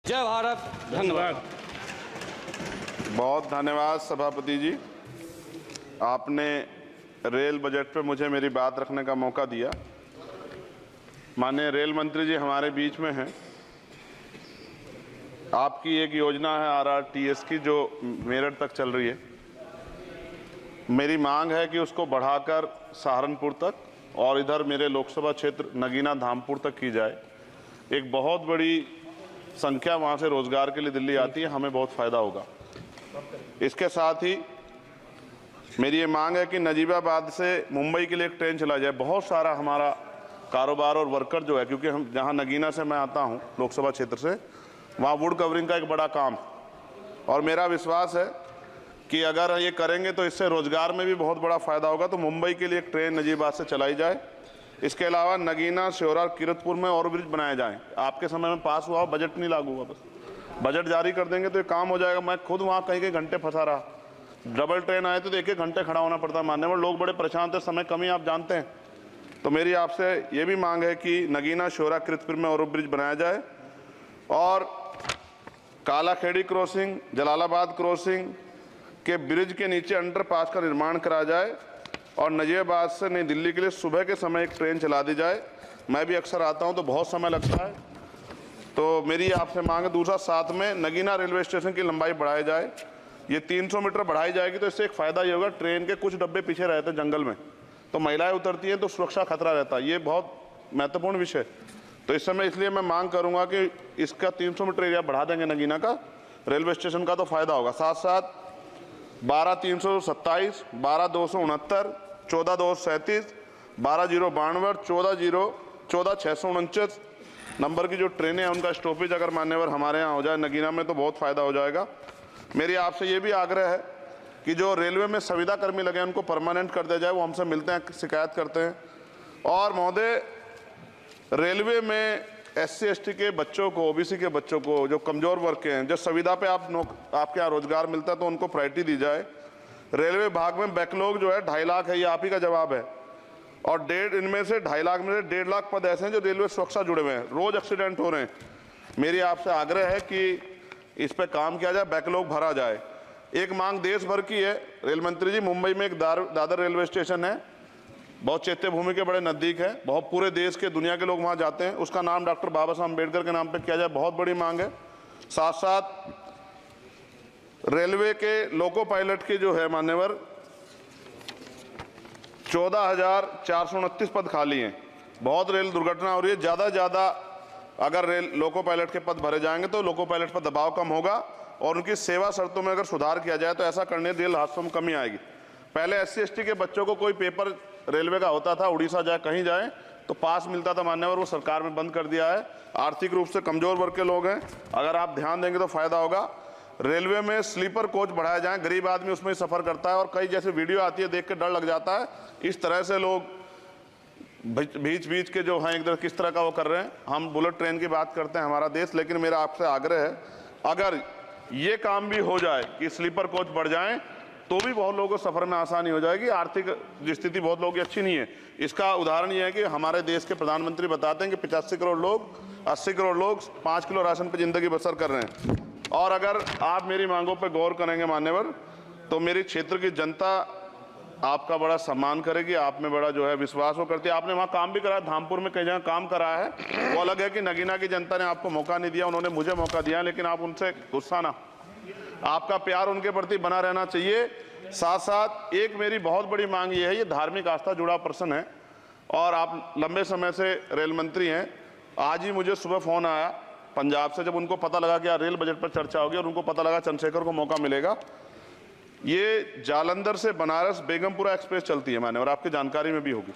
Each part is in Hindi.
जय भारत। धन्यवाद। बहुत धन्यवाद सभापति जी, आपने रेल बजट पे मुझे मेरी बात रखने का मौका दिया। माननीय रेल मंत्री जी हमारे बीच में हैं। आपकी एक योजना है RRTS की जो मेरठ तक चल रही है। मेरी मांग है कि उसको बढ़ाकर सहारनपुर तक और इधर मेरे लोकसभा क्षेत्र नगीना धामपुर तक की जाए। एक बहुत बड़ी संख्या वहाँ से रोजगार के लिए दिल्ली आती है, हमें बहुत फायदा होगा। इसके साथ ही मेरी ये मांग है कि नजीबाबाद से मुंबई के लिए एक ट्रेन चला जाए। बहुत सारा हमारा कारोबार और वर्कर जो है, क्योंकि हम जहाँ नगीना से मैं आता हूँ लोकसभा क्षेत्र से, वहाँ वुड कवरिंग का एक बड़ा काम, और मेरा विश्वास है कि अगर ये करेंगे तो इससे रोजगार में भी बहुत बड़ा फायदा होगा। तो मुंबई के लिए एक ट्रेन नजीबाबाद से चलाई जाए। इसके अलावा नगीना, श्योरा, किरतपुर में और ब्रिज बनाए जाएं। आपके समय में पास हुआ, बजट नहीं लागू हुआ, बस बजट जारी कर देंगे तो ये काम हो जाएगा। मैं खुद वहाँ कई घंटे फंसा रहा। डबल ट्रेन आए तो 1-1 घंटे खड़ा होना पड़ता। मानने वाले लोग बड़े परेशान थे, समय कमी आप जानते हैं। तो मेरी आपसे ये भी मांग है कि नगीना, श्योरा, किरतपुर में और ब्रिज बनाया जाए और कालाखेड़ी क्रॉसिंग, जलालाबाद क्रॉसिंग के ब्रिज के नीचे अंडरपास का निर्माण करा जाए और नजीबाबाद से नई दिल्ली के लिए सुबह के समय एक ट्रेन चला दी जाए। मैं भी अक्सर आता हूं तो बहुत समय लगता है, तो मेरी आपसे मांग है। दूसरा, साथ में नगीना रेलवे स्टेशन की लंबाई बढ़ाई जाए। ये 300 मीटर बढ़ाई जाएगी तो इससे एक फ़ायदा ये होगा, ट्रेन के कुछ डब्बे पीछे रहते हैं जंगल में, तो महिलाएं उतरती हैं तो सुरक्षा खतरा रहता है। ये बहुत महत्वपूर्ण विषय। तो इस समय इसलिए मैं मांग करूँगा कि इसका 300 मीटर एरिया बढ़ा देंगे नगीना का रेलवे स्टेशन का, तो फ़ायदा होगा। साथ साथ 12-327, 12-269, 14-237, 12-092, 14-649 नंबर की जो ट्रेनें हैं उनका स्टॉपेज अगर मान्यवर हमारे यहाँ हो जाए नगीना में तो बहुत फ़ायदा हो जाएगा। मेरी आपसे ये भी आग्रह है कि जो रेलवे में संविदा कर्मी लगे हैं उनको परमानेंट कर दिया जाए। वो हमसे मिलते हैं, शिकायत करते हैं। और महोदय, रेलवे में SC/ST के बच्चों को, OBC के बच्चों को, जो कमज़ोर वर्ग के हैं, जो संविदा पे आपके यहाँ रोजगार मिलता है तो उनको प्रायोरिटी दी जाए। रेलवे विभाग में बैकलॉग जो है 2.5 लाख है, ये आप ही का जवाब है। और इनमें से 2.5 लाख में से 1.5 लाख पद ऐसे हैं जो रेलवे सुरक्षा जुड़े हुए हैं। रोज एक्सीडेंट हो रहे हैं। मेरी आपसे आग्रह है कि इस पे काम किया जाए, बैकलॉग भरा जाए। एक मांग देश भर की है रेल मंत्री जी, मुंबई में एक दादर रेलवे स्टेशन है, बहुत चैत्य भूमि के बड़े नज़दीक है, बहुत पूरे देश के, दुनिया के लोग वहाँ जाते हैं। उसका नाम डॉक्टर बाबा साहब अम्बेडकर के नाम पे किया जाए, बहुत बड़ी मांग है। साथ साथ रेलवे के लोको पायलट के जो है मान्यवर 14,429 पद खाली हैं। बहुत रेल दुर्घटना हो रही है। ज़्यादा से ज़्यादा अगर रेल लोको पायलट के पद भरे जाएंगे तो लोको पायलट पर दबाव कम होगा और उनकी सेवा शर्तों में अगर सुधार किया जाए तो ऐसा करने रेल हादसों में कमी आएगी। पहले SC/ST के बच्चों को कोई पेपर रेलवे का होता था, उड़ीसा जाए कहीं जाए तो पास मिलता था मान्यवर, वो सरकार में बंद कर दिया है। आर्थिक रूप से कमजोर वर्ग के लोग हैं, अगर आप ध्यान देंगे तो फायदा होगा। रेलवे में स्लीपर कोच बढ़ाया जाए, गरीब आदमी उसमें सफर करता है और कई जैसे वीडियो आती है देख के डर लग जाता है। इस तरह से लोग बीच के जो हैं इधर किस तरह का वो कर रहे हैं। हम बुलेट ट्रेन की बात करते हैं हमारा देश, लेकिन मेरा आपसे आग्रह है अगर ये काम भी हो जाए कि स्लीपर कोच बढ़ जाएं तो भी बहुत लोगों को सफर में आसानी हो जाएगी। आर्थिक स्थिति बहुत लोगों की अच्छी नहीं है। इसका उदाहरण ये है कि हमारे देश के प्रधानमंत्री बताते हैं कि 85 करोड़ लोग, 80 करोड़ लोग 5 किलो राशन पर जिंदगी बसर कर रहे हैं। और अगर आप मेरी मांगों पर गौर करेंगे मान्यवर तो मेरी क्षेत्र की जनता आपका बड़ा सम्मान करेगी, आप में बड़ा जो है विश्वास वो करती है। आपने वहाँ काम भी कराया, धामपुर में कई जगह काम कराया है। वो अलग है कि नगीना की जनता ने आपको मौका नहीं दिया, उन्होंने मुझे मौका दिया, लेकिन आप उनसे गुस्सा ना, आपका प्यार उनके प्रति बना रहना चाहिए। साथ साथ एक मेरी बहुत बड़ी मांग ये है, ये धार्मिक आस्था जुड़ा प्रश्न है और आप लंबे समय से रेल मंत्री हैं। आज ही मुझे सुबह फ़ोन आया पंजाब से, जब उनको पता लगा कि यार रेल बजट पर चर्चा होगी और उनको पता लगा चंद्रशेखर को मौका मिलेगा। ये जालंधर से बनारस बेगमपुरा एक्सप्रेस चलती है मान्यवर, आपकी जानकारी में भी होगी।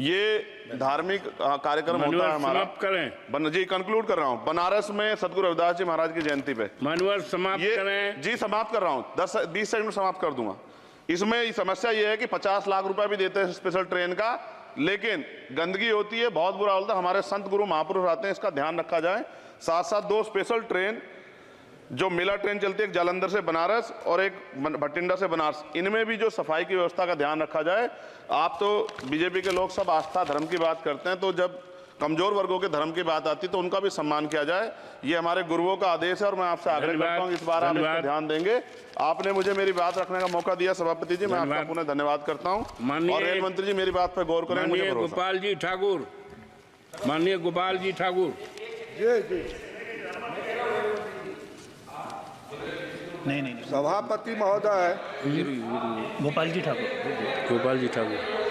ये धार्मिक कार्यक्रम होता है हमारा। करें जी, कंक्लूड कर रहा हूँ। बनारस में सदगुरु रविदास जी महाराज की जयंती पे मानवर समाप्त करें जी। समाप्त कर रहा हूँ, 10-20 सेकंड में समाप्त कर दूंगा। इसमें समस्या ये है कि 50 लाख रुपए भी देते हैं स्पेशल ट्रेन का, लेकिन गंदगी होती है, बहुत बुरा होता है। हमारे संत गुरु महापुरुष आते हैं, इसका ध्यान रखा जाए। साथ साथ 2 स्पेशल ट्रेन जो मेला ट्रेन चलती है, एक जालंधर से बनारस और एक भटिंडा से बनारस, इनमें भी जो सफाई की व्यवस्था का ध्यान रखा जाए। आप तो बीजेपी के लोग सब आस्था धर्म की बात करते हैं, तो जब कमजोर वर्गों के धर्म की बात आती है तो उनका भी सम्मान किया जाए। ये हमारे गुरुओं का आदेश है और मैं आपसे आग्रह करता हूँ इस बार आप इस पर ध्यान देंगे। आपने मुझे मेरी बात रखने का मौका दिया सभापति जी, मैं आपका पुनः धन्यवाद करता हूँ। और रेल मंत्री जी मेरी बात पर गौर करें, मुझे भरोसा। गोपाल जी ठाकुर, माननीय गोपाल जी ठाकुर। नहीं सभापति महोदय, गोपाल जी ठाकुर। गोपाल जी ठाकुर।